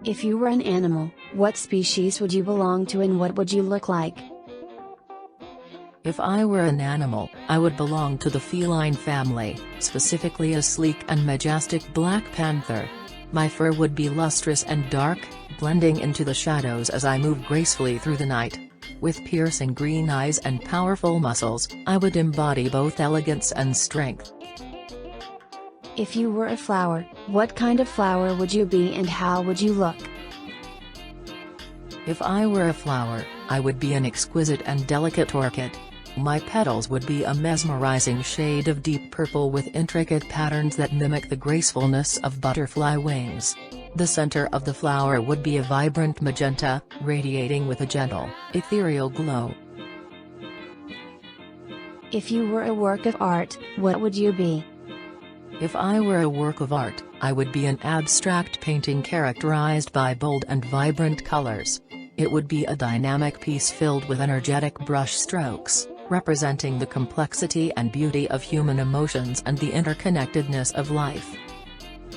If you were an animal, what species would you belong to and what would you look like? If I were an animal, I would belong to the feline family, specifically a sleek and majestic black panther. My fur would be lustrous and dark, blending into the shadows as I move gracefully through the night. With piercing green eyes and powerful muscles, I would embody both elegance and strength. If you were a flower, what kind of flower would you be and how would you look? If I were a flower, I would be an exquisite and delicate orchid. My petals would be a mesmerizing shade of deep purple with intricate patterns that mimic the gracefulness of butterfly wings. The center of the flower would be a vibrant magenta, radiating with a gentle, ethereal glow. If you were a work of art, what would you be? If I were a work of art, I would be an abstract painting characterized by bold and vibrant colors. It would be a dynamic piece filled with energetic brush strokes, representing the complexity and beauty of human emotions and the interconnectedness of life.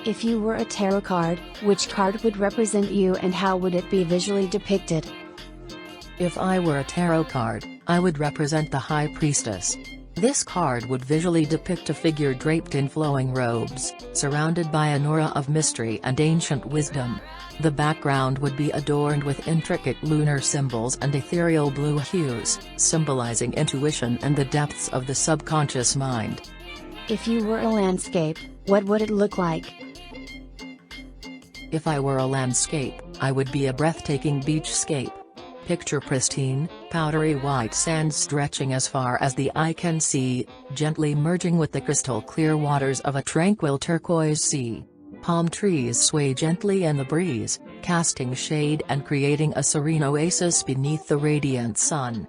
If you were a tarot card, which card would represent you and how would it be visually depicted? If I were a tarot card, I would represent the High Priestess. This card would visually depict a figure draped in flowing robes, surrounded by an aura of mystery and ancient wisdom. The background would be adorned with intricate lunar symbols and ethereal blue hues, symbolizing intuition and the depths of the subconscious mind. If you were a landscape, what would it look like? If I were a landscape, I would be a breathtaking beachscape. Picture pristine, powdery white sand stretching as far as the eye can see, gently merging with the crystal-clear waters of a tranquil turquoise sea. Palm trees sway gently in the breeze, casting shade and creating a serene oasis beneath the radiant sun.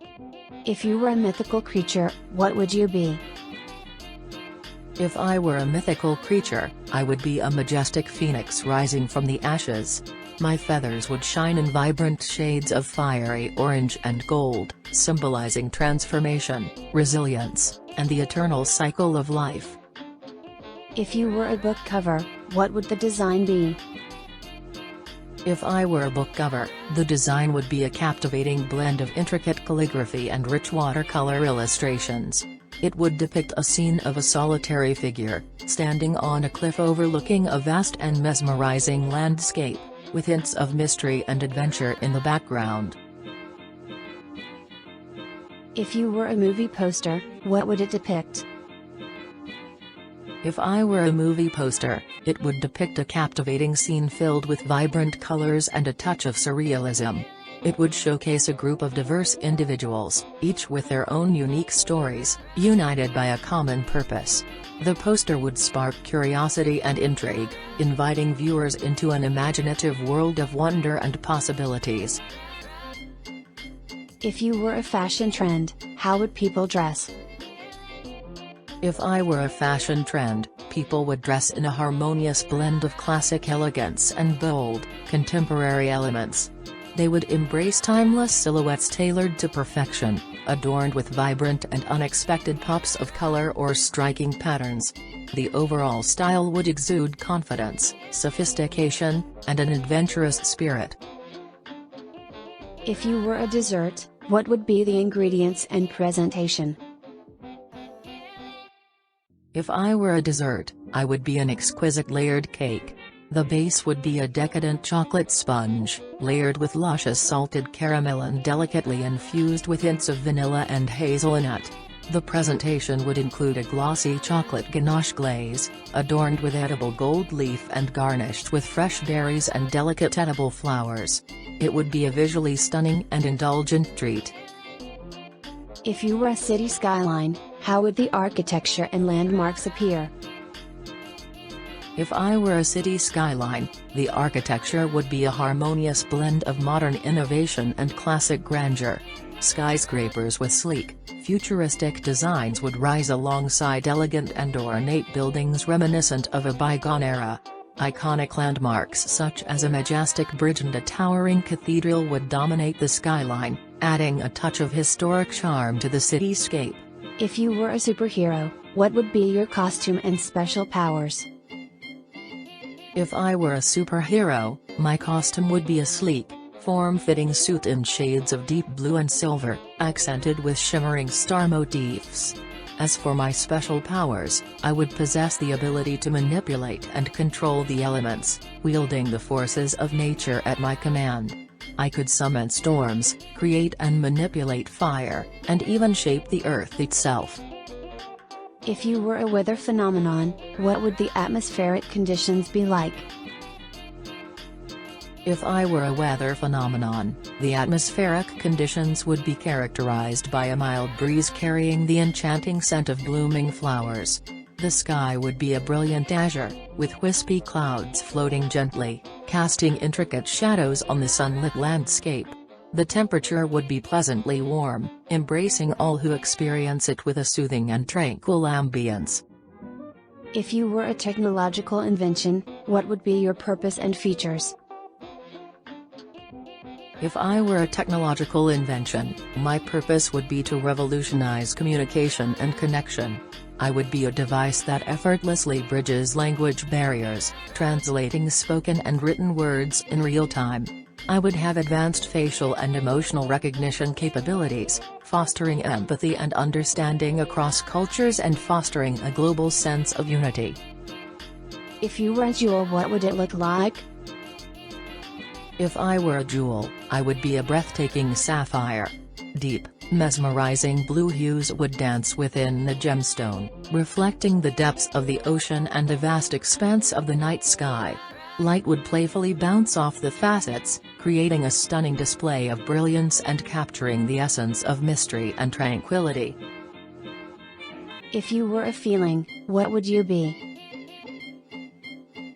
If you were a mythical creature, what would you be? If I were a mythical creature, I would be a majestic phoenix rising from the ashes. My feathers would shine in vibrant shades of fiery orange and gold, symbolizing transformation, resilience, and the eternal cycle of life. If you were a book cover, what would the design be? If I were a book cover, the design would be a captivating blend of intricate calligraphy and rich watercolor illustrations. It would depict a scene of a solitary figure, standing on a cliff overlooking a vast and mesmerizing landscape, with hints of mystery and adventure in the background. If you were a movie poster, what would it depict? If I were a movie poster, it would depict a captivating scene filled with vibrant colors and a touch of surrealism. It would showcase a group of diverse individuals, each with their own unique stories, united by a common purpose. The poster would spark curiosity and intrigue, inviting viewers into an imaginative world of wonder and possibilities. If you were a fashion trend, how would people dress? If I were a fashion trend, people would dress in a harmonious blend of classic elegance and bold, contemporary elements. They would embrace timeless silhouettes tailored to perfection, adorned with vibrant and unexpected pops of color or striking patterns. The overall style would exude confidence, sophistication, and an adventurous spirit. If you were a dessert, what would be the ingredients and presentation? If I were a dessert, I would be an exquisite layered cake. The base would be a decadent chocolate sponge, layered with luscious salted caramel and delicately infused with hints of vanilla and hazelnut. The presentation would include a glossy chocolate ganache glaze, adorned with edible gold leaf and garnished with fresh berries and delicate edible flowers. It would be a visually stunning and indulgent treat. If you were a city skyline, how would the architecture and landmarks appear? If I were a city skyline, the architecture would be a harmonious blend of modern innovation and classic grandeur. Skyscrapers with sleek, futuristic designs would rise alongside elegant and ornate buildings reminiscent of a bygone era. Iconic landmarks such as a majestic bridge and a towering cathedral would dominate the skyline, adding a touch of historic charm to the cityscape. If you were a superhero, what would be your costume and special powers? If I were a superhero, my costume would be a sleek, form-fitting suit in shades of deep blue and silver, accented with shimmering star motifs. As for my special powers, I would possess the ability to manipulate and control the elements, wielding the forces of nature at my command. I could summon storms, create and manipulate fire, and even shape the earth itself. If you were a weather phenomenon, what would the atmospheric conditions be like? If I were a weather phenomenon, the atmospheric conditions would be characterized by a mild breeze carrying the enchanting scent of blooming flowers. The sky would be a brilliant azure, with wispy clouds floating gently, casting intricate shadows on the sunlit landscape. The temperature would be pleasantly warm, embracing all who experience it with a soothing and tranquil ambience. If you were a technological invention, what would be your purpose and features? If I were a technological invention, my purpose would be to revolutionize communication and connection. I would be a device that effortlessly bridges language barriers, translating spoken and written words in real time. I would have advanced facial and emotional recognition capabilities, fostering empathy and understanding across cultures and fostering a global sense of unity. If you were a jewel, what would it look like? If I were a jewel, I would be a breathtaking sapphire. Deep, mesmerizing blue hues would dance within the gemstone, reflecting the depths of the ocean and the vast expanse of the night sky. Light would playfully bounce off the facets, creating a stunning display of brilliance and capturing the essence of mystery and tranquility. If you were a feeling, what would you be?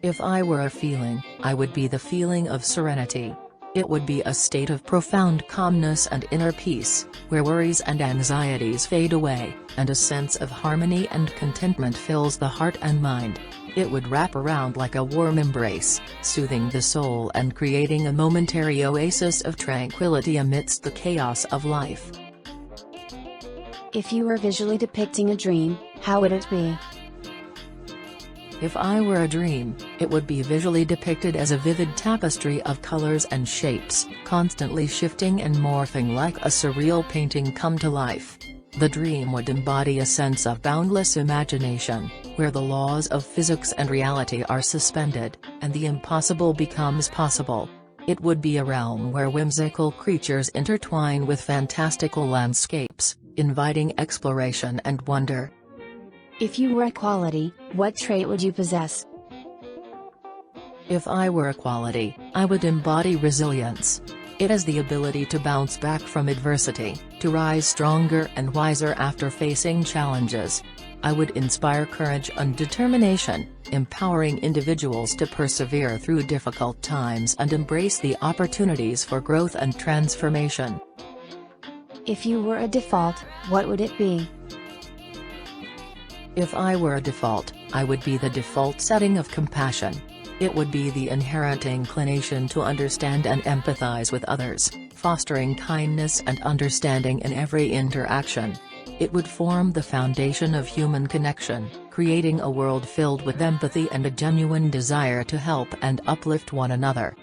If I were a feeling, I would be the feeling of serenity. It would be a state of profound calmness and inner peace, where worries and anxieties fade away, and a sense of harmony and contentment fills the heart and mind. It would wrap around like a warm embrace, soothing the soul and creating a momentary oasis of tranquility amidst the chaos of life. If you were visually depicting a dream, how would it be? If I were a dream, it would be visually depicted as a vivid tapestry of colors and shapes, constantly shifting and morphing like a surreal painting come to life. The dream would embody a sense of boundless imagination, where the laws of physics and reality are suspended, and the impossible becomes possible. It would be a realm where whimsical creatures intertwine with fantastical landscapes, inviting exploration and wonder. If you were a quality, what trait would you possess? If I were a quality, I would embody resilience. It is the ability to bounce back from adversity, to rise stronger and wiser after facing challenges. I would inspire courage and determination, empowering individuals to persevere through difficult times and embrace the opportunities for growth and transformation. If you were a default, what would it be? If I were a default, I would be the default setting of compassion. It would be the inherent inclination to understand and empathize with others, fostering kindness and understanding in every interaction. It would form the foundation of human connection, creating a world filled with empathy and a genuine desire to help and uplift one another.